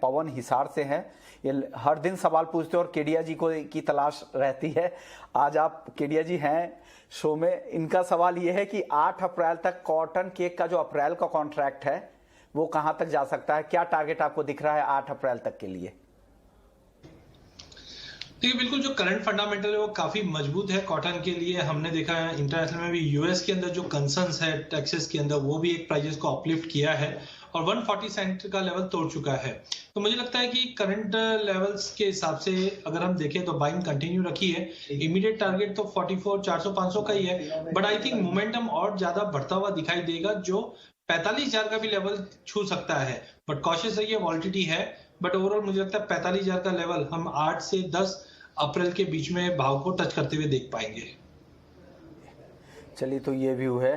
पवन हिसार से हैं। ये हर दिन सवाल पूछते हैं और केडिया जी को की तलाश रहती है। आज आप केडिया जी हैं शो में। इनका सवाल ये है कि 8 अप्रैल तक कॉटन केक का जो अप्रैल का कॉन्ट्रैक्ट है वो कहां तक जा सकता है? क्या टारगेट आपको दिख रहा है 8 अप्रैल तक के लिए? देखिए, बिल्कुल जो करंट फंडामेंटल है वो काफी मजबूत है कॉटन के लिए। हमने देखा है इंटरनेशनल में भी, यूएस के अंदर जो कंसर्न्स है टेक्सास के अंदर, वो भी एक प्राइजेस को अपलिफ्ट किया है और 140 सेंट का लेवल तोड़ चुका है। तो मुझे लगता है कि करंट लेवल्स के हिसाब से अगर हम देखें तो बाइंग कंटिन्यू रखी है। इमीडिएट टारगेट तो 44 400 500 का ही है, बट आई थिंक मोमेंटम और ज्यादा बढ़ता हुआ दिखाई देगा, जो 45,000 का भी लेवल छू सकता है। बट कॉशियस रहिए, वॉलिटिलिटी है, बट ओवरऑल मुझे लगता है 45,000 का लेवल हम 8 से 10 अप्रैल के बीच में भाव को टच करते हुए देख पाएंगे। चलिए, तो ये व्यू है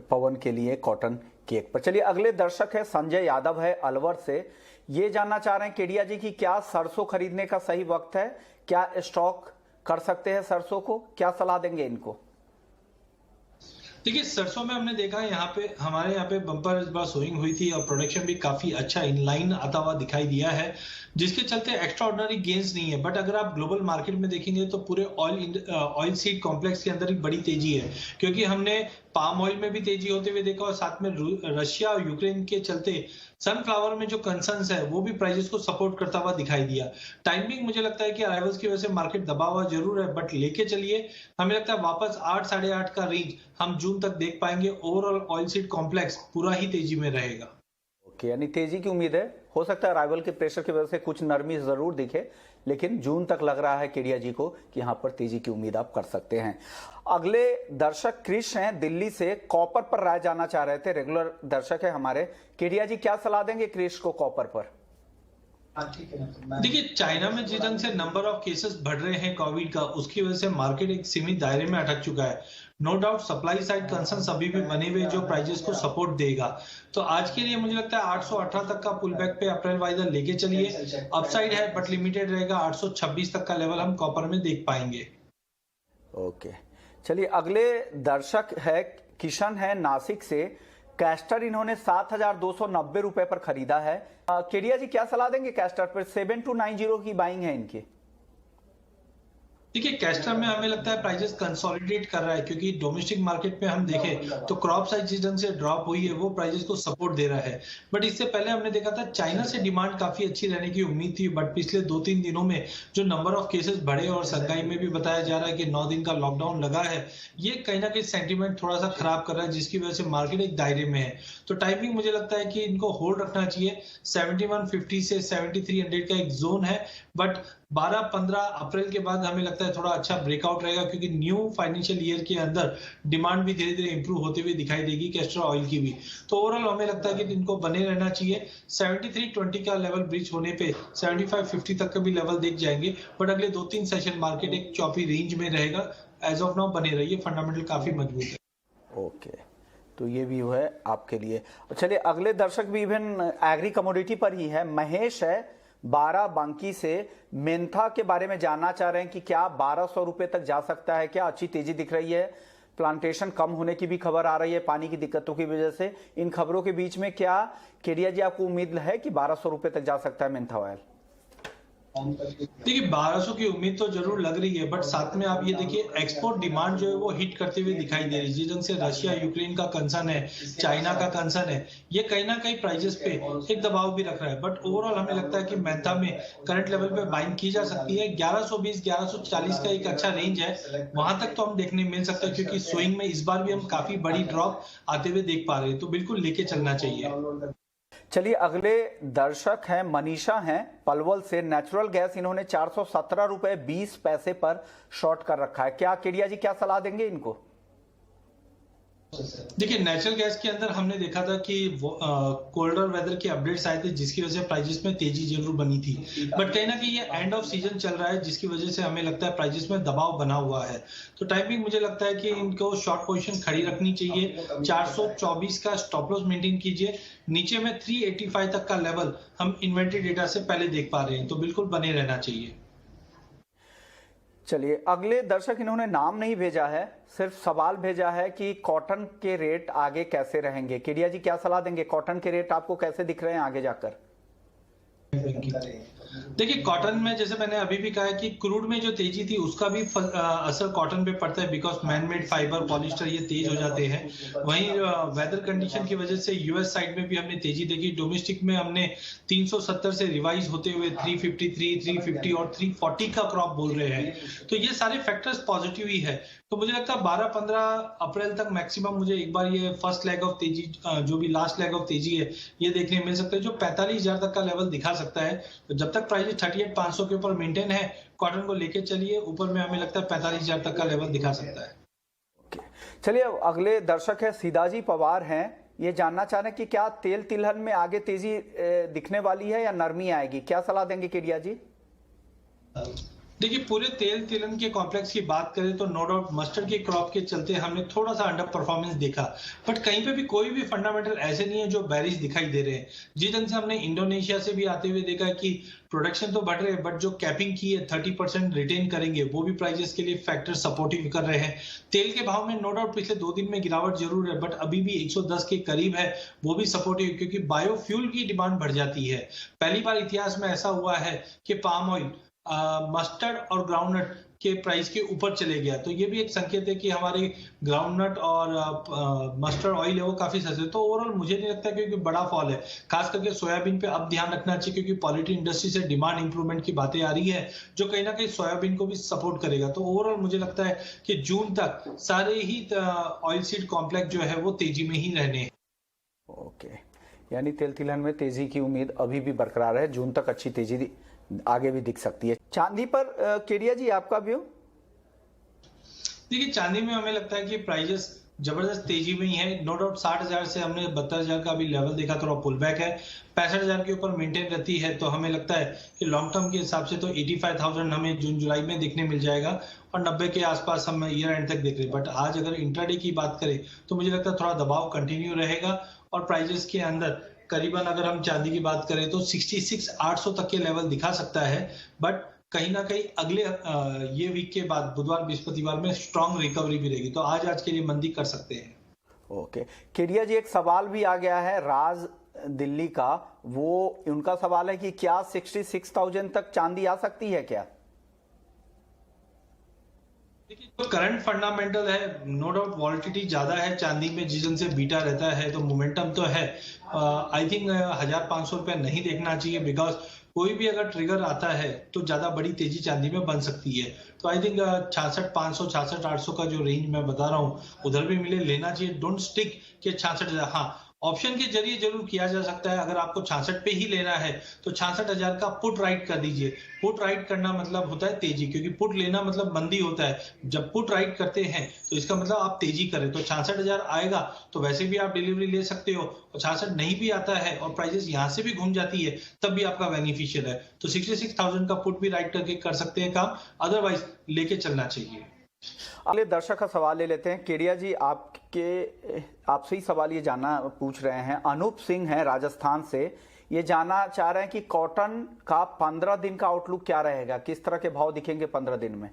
पवन के लिए कॉटन केक पर। चलिए, अगले दर्शक है संजय यादव है अलवर से। ये जानना चाह रहे हैं केडिया जी की क्या सरसों खरीदने का सही वक्त है? क्या स्टॉक कर सकते हैं सरसों को? क्या सलाह देंगे इनको? देखिए, सरसों में हमने देखा है हमारे यहाँ पे बम्पर इस बार सोइंग हुई थी और प्रोडक्शन भी काफी अच्छा इनलाइन आता हुआ दिखाई दिया है, जिसके चलते एक्स्ट्रा ऑर्डिनरी गेन्स नहीं है। बट अगर आप ग्लोबल मार्केट में देखेंगे तो पूरे ऑयल सीड कॉम्प्लेक्स के अंदर ही बड़ी तेजी है, क्योंकि हमने पाम ऑयल में भी तेजी होते हुए देखा और साथ में रशिया और यूक्रेन के चलते सनफ्लावर में जो कंसर्न्स है वो भी प्राइसेस को सपोर्ट करता हुआ दिखाई दिया। टाइमिंग मुझे लगता है कि अराइवल्स की वजह से मार्केट दबा हुआ जरूर है, बट लेके चलिए, हमें लगता है वापस 8 साढ़े 8 का रेंज हम जून तक देख पाएंगे। ओवरऑल ऑयल सीड कॉम्प्लेक्स पूरा ही तेजी में रहेगा। यानी तेजी की उम्मीद है। हो सकता है अराइवल के प्रेशर की वजह से कुछ नरमी जरूर दिखे, लेकिन जून तक लग रहा है केडिया जी को कि यहां पर तेजी की उम्मीद आप कर सकते हैं। अगले दर्शक क्रिश हैं दिल्ली से, कॉपर पर राय जानना चाह रहे थे। रेगुलर दर्शक है हमारे। केडिया जी क्या सलाह देंगे क्रिश को कॉपर पर? देखिए, चाइना में जिस ढंग से नंबर ऑफ केसेस बढ़ रहे हैं कोविड का, उसकी वजह से मार्केट एक सीमित दायरे में अटक चुका है। No doubt supply side concerns अभी भी बने हुए जो प्राइजेस को सपोर्ट देगा। तो आज के लिए मुझे लगता है 818 तक का पुल बैक पे अप्रैल वाइजर लेके चलिए। अपसाइड है बट लिमिटेड रहेगा। 826 तक का लेवल हम कॉपर में देख पाएंगे। ओके, चलिए अगले दर्शक है किशन है नासिक से। कैस्टर इन्होंने 7,290 रुपए पर खरीदा है। केडिया जी क्या सलाह देंगे कैस्टर पर? 7290 की बाइंग है इनकी। देखिए, कैस्टर में हमें लगता है प्राइजेस कंसोलिडेट कर रहा है, क्योंकि डोमेस्टिक मार्केट में हम देखें तो क्रॉप साइज जिस ढंग से ड्रॉप हुई है वो प्राइजेस को सपोर्ट दे रहा है। बट इससे पहले हमने देखा था चाइना से डिमांड काफी अच्छी रहने की उम्मीद थी, बट पिछले 2-3 दिनों में जो नंबर ऑफ केसेस बढ़े और संघाई में भी बताया जा रहा है कि 9 दिन का लॉकडाउन लगा है, ये कहीं ना कहीं सेंटीमेंट थोड़ा सा खराब कर रहा है, जिसकी वजह से मार्केट एक दायरे में है। तो टाइमिंग मुझे लगता है कि इनको होल्ड रखना चाहिए। 7150 से 7300 का एक जोन है, बट 12-15 अप्रैल के बाद हमें लगता है थोड़ा अच्छा ब्रेकआउट रहेगा, क्योंकि न्यू फाइनेंशियल ईयर के अंदर डिमांड भी धीरे धीरे इंप्रूव होते हुए दिखाई देगी कैस्टर ऑयल की भी। तो ओवरऑल हमें लगता है कि इनको बने रहना चाहिए। 7320 का लेवल ब्रीच होने पे 7550 तक का भी लेवल देख जाएंगे, बट अगले 2-3 सेशन मार्केट एक चौपी रेंज में रहेगा। एज ऑफ नाउ बने रहिए, फंडामेंटल काफी मजबूत है। ओके, तो ये व्यू है आपके लिए। चलिए अगले दर्शक भी इवन एग्री कमोडिटी पर ही है। महेश है 12 बांकी से। मेंथा के बारे में जानना चाह रहे हैं कि क्या 1200 रुपए तक जा सकता है? क्या अच्छी तेजी दिख रही है? प्लांटेशन कम होने की भी खबर आ रही है पानी की दिक्कतों की वजह से। इन खबरों के बीच में क्या केडिया जी आपको उम्मीद है कि 1200 रुपए तक जा सकता है मेंथा ऑयल? देखिए, 1200 की उम्मीद तो जरूर लग रही है, बट साथ में आप ये देखिए एक्सपोर्ट डिमांड जो है वो हिट करते हुए दिखाई दे रही है। जिस ढंग से रशिया यूक्रेन का कंसर्न है, चाइना का कंसर्न है, ये कहीं ना कहीं प्राइजेस पे एक दबाव भी रख रहा है। बट ओवरऑल हमें लगता है कि मेंथा में करंट लेवल पे बाइंग की जा सकती है। 1120 1140 का एक अच्छा रेंज है, वहां तक तो हम देखने मिल सकता है, क्योंकि स्विंग में इस बार भी हम काफी बड़ी ड्रॉप आते हुए देख पा रहे हैं। तो बिल्कुल लेके चलना चाहिए। चलिए अगले दर्शक हैं मनीषा हैं पलवल से। नेचुरल गैस इन्होंने 417 रुपए 20 पैसे पर शॉर्ट कर रखा है। क्या केडिया जी क्या सलाह देंगे इनको? देखिए, नेचुरल गैस के अंदर हमने देखा था कि कोल्डर वेदर के अपडेट्स आए थे, जिसकी वजह से प्राइजेस में तेजी जरूर बनी थी। बट कहीं ना कहीं ये एंड ऑफ सीजन चल रहा है, जिसकी वजह से हमें लगता है प्राइजेस में दबाव बना हुआ है। तो टाइमिंग मुझे लगता है कि इनको शॉर्ट पोजीशन खड़ी रखनी चाहिए। 424 का स्टॉप लॉस मेंटेन कीजिए। नीचे में 385 तक का लेवल हम इन्वेंटरी डेटा से पहले देख पा रहे हैं, तो बिल्कुल बने रहना चाहिए। चलिए अगले दर्शक, इन्होंने नाम नहीं भेजा है, सिर्फ सवाल भेजा है कि कॉटन के रेट आगे कैसे रहेंगे। केडिया जी क्या सलाह देंगे? कॉटन के रेट आपको कैसे दिख रहे हैं आगे जाकर? देखिए कॉटन में जैसे मैंने अभी भी कहा है कि क्रूड में जो तेजी थी उसका भी असर कॉटन पे पड़ता है, because man made fibre polyester ये तेज हो जाते हैं। वहीं वेदर कंडीशन की वजह से यूएस साइड में भी हमने तेजी देखी। डोमेस्टिक में हमने 370 से रिवाइज होते हुए 353, 350 और 340 का क्रॉप बोल रहे हैं। तो ये सारे फैक्टर्स पॉजिटिव ही है। तो मुझे लगता है 12-15 अप्रैल तक मैक्सिमम मुझे एक बार ये फर्स्ट लेग ऑफ तेजी, जो भी लास्ट लेग ऑफ तेजी है, ये देखने मिल सकता है, जो 45,000 तक का लेवल दिखा सकता है। तो जब तक प्राइस 38,500 के ऊपर मेंटेन है, कॉटन को लेके चलिए, ऊपर में हमें लगता है 45,000 तक का लेवल दिखा सकता है। ओके, चलिए अगले दर्शक है सीधाजी पवार हैं। ये जानना चाह रहे हैं कि क्या तेल तिलहन में आगे तेजी दिखने वाली है या नरमी आएगी, क्या सलाह देंगे केडिया जी? देखिए पूरे तेल तिलहन के कॉम्प्लेक्स की बात करें तो नो डाउट मस्टर्ड के क्रॉप के चलते हमने थोड़ा सा अंडर परफॉर्मेंस देखा, बट कहीं पे भी कोई भी फंडामेंटल ऐसे नहीं है जो बेरिश दिखाई दे रहे हैं। जिस ढंग से हमने इंडोनेशिया से भी आते हुए देखा कि प्रोडक्शन तो बढ़ रहे हैं, बट जो कैपिंग की है 30% रिटेन करेंगे, वो भी प्राइजेस के लिए फैक्टर सपोर्टिव कर रहे हैं। तेल के भाव में नो डाउट पिछले 2 दिन में गिरावट जरूर है, बट अभी भी 110 के करीब है, वो भी सपोर्टिव, क्योंकि बायोफ्यूल की डिमांड बढ़ जाती है। पहली बार इतिहास में ऐसा हुआ है कि पाम ऑयल, मस्टर्ड और ग्राउंडनट के प्राइस के ऊपर चले गया। तो ये भी एक संकेत है कि हमारे ग्राउंडनट और मस्टर्ड ऑयल है वो काफी सस्ते। तो ओवरऑल मुझे नहीं लगता कि बड़ा फॉल है, खास करके सोयाबीन पे अब ध्यान रखना चाहिए, क्योंकि पॉलिटी इंडस्ट्री से डिमांड इंप्रूवमेंट की बातें आ रही है, जो कहीं ना कहीं सोयाबीन को भी सपोर्ट करेगा। तो ओवरऑल मुझे लगता है कि जून तक सारे ही ऑयल सीड कॉम्प्लेक्स जो है वो तेजी में ही रहने हैं। ओके, यानी तेल तिलहन में तेजी की उम्मीद अभी भी बरकरार है, जून तक अच्छी तेजी आगे भी दिख सकती है। चांदी पर केडिया जी आपका व्यू? देखिए चांदी में हमें लगता है कि प्राइजेस जबरदस्त तेजी में ही है। नो डाउट 60,000 से हमने 72,000 का भी लेवल देखा, थोड़ा पुल बैक है। 65,000 के ऊपर मेंटेन रहती है तो हमें लगता है कि लॉन्ग टर्म के हिसाब से तो 85,000 हमें जून जुलाई में देखने मिल जाएगा, और 90 के आसपास हम ईयर एंड तक देख रहे हैं। बट आज अगर इंट्राडे की बात करें तो मुझे लगता है थोड़ा दबाव कंटिन्यू रहेगा, और प्राइजेस के अंदर करीबन अगर हम चांदी की बात करें तो 66,800 तक के लेवल दिखा सकता है। बट कहीं ना कहीं अगले ये वीक के बाद बुधवार बृहस्पतिवार में स्ट्रांग रिकवरी भी रहेगी, तो आज के लिए मंदी कर सकते हैं। ओके, केडिया जी एक सवाल भी आ गया है राज दिल्ली का, वो उनका सवाल है कि क्या 66,000 तक चांदी आ सकती है क्या? देखिए जो करंट फंडामेंटल है, नो डाउट वॉलिटिलिटी ज्यादा है चांदी में, जिस से बीटा रहता है, तो मोमेंटम तो है। आई थिंक 1,500 रुपया नहीं देखना चाहिए, बिकॉज कोई भी अगर ट्रिगर आता है तो ज्यादा बड़ी तेजी चांदी में बन सकती है। तो आई थिंक 66,500 66,800 का जो रेंज मैं बता रहा हूँ उधर भी मिले, लेना चाहिए। डोंट स्टिक कि 66,000। हाँ, ऑप्शन के जरिए जरूर किया जा सकता है। अगर आपको 66 पे ही लेना है तो 66,000 का पुट राइट कर दीजिए। पुट राइट करना मतलब होता है तेजी, क्योंकि पुट लेना मतलब मंदी होता है। जब पुट राइट करते हैं तो इसका मतलब आप तेजी करें। तो 66,000 आएगा तो वैसे भी आप डिलीवरी ले सकते हो, और 66 नहीं भी आता है और प्राइसेस यहां से भी घूम जाती है तब भी आपका बेनिफिशियल है। तो 66,000 का पुट भी राइट करके कर सकते हैं काम, अदरवाइज लेके चलना चाहिए। अगले दर्शक का सवाल ले लेते हैं। केडिया जी आपसे ही सवाल ये जानना पूछ रहे हैं, अनूप सिंह हैं राजस्थान से। ये जानना चाह रहे हैं कि कॉटन का 15 दिन का आउटलुक क्या रहेगा, किस तरह के भाव दिखेंगे 15 दिन में?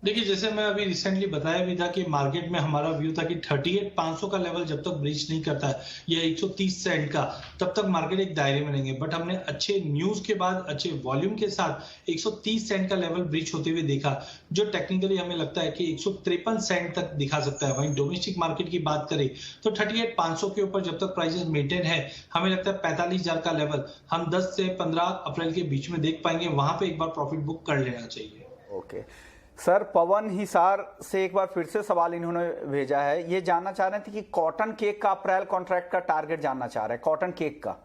देखिए जैसे मैं अभी रिसेंटली बताया भी था कि मार्केट में हमारा व्यू था कि 38,500 का लेवल जब तक ब्रीच नहीं करता है या 130 सेंट का, तब तक मार्केट एक दायरे में रहेंगे। बट हमने अच्छे न्यूज के बाद अच्छे वॉल्यूम के साथ 130 सेंट का लेवल ब्रीच होते हुए देखा, जो टेक्निकली हमें लगता है कि 153 सेंट तक दिखा सकता है। वहीं डोमेस्टिक मार्केट की बात करें तो 38,500 के ऊपर जब तक प्राइसेस मेंटेन है, हमें लगता है 45,000 का लेवल हम 10 से 15 अप्रैल के बीच में देख पाएंगे। वहां पे एक बार प्रॉफिट बुक कर लेना चाहिए। ओके सर, पवन हिसार से एक बार फिर से सवाल इन्होंने भेजा है। ये जानना चाह रहे थे कि कॉटन केक का अप्रैल कॉन्ट्रैक्ट का टारगेट जानना चाह रहे हैं, कॉटन केक का।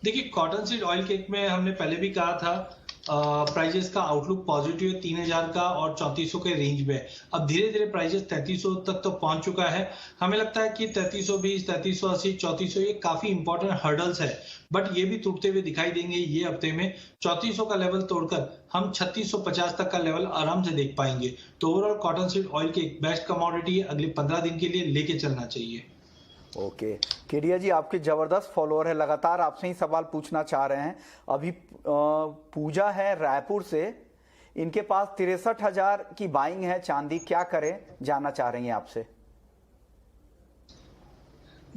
देखिए कॉटन सीड ऑयल केक में हमने पहले भी कहा था प्राइजेस का आउटलुक पॉजिटिव है 3,000 का और 3400 के रेंज में। अब धीरे धीरे प्राइजेस 3300 तक तो पहुंच चुका है। हमें लगता है कि 3320, 3380, 3400 ये काफी इंपॉर्टेंट हर्डल्स है, बट ये भी टूटते हुए दिखाई देंगे ये हफ्ते में। 3400 का लेवल तोड़कर हम 3650 तक का लेवल आराम से देख पाएंगे। तो ओवरऑल कॉटन सीड ऑयल के बेस्ट कमोडिटी है, अगले 15 दिन के लिए लेके चलना चाहिए। ओके केडिया जी, आपके जबरदस्त फॉलोअर है, लगातार आपसे ही सवाल पूछना चाह रहे हैं। अभी पूजा है रायपुर से, इनके पास 63,000 की बाइंग है चांदी, क्या करें जानना चाह रही हैं आपसे।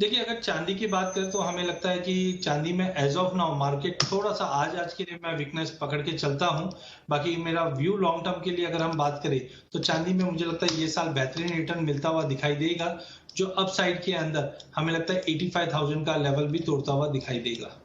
देखिए, अगर चांदी की बात करें तो हमें लगता है कि चांदी में एज ऑफ नाउ मार्केट थोड़ा सा आज के लिए मैं वीकनेस पकड़ के चलता हूं। बाकी मेरा व्यू लॉन्ग टर्म के लिए अगर हम बात करें तो चांदी में मुझे लगता है ये साल बेहतरीन रिटर्न मिलता हुआ दिखाई देगा, जो अपसाइड के अंदर हमें लगता है 85,000 का लेवल भी तोड़ता हुआ दिखाई देगा।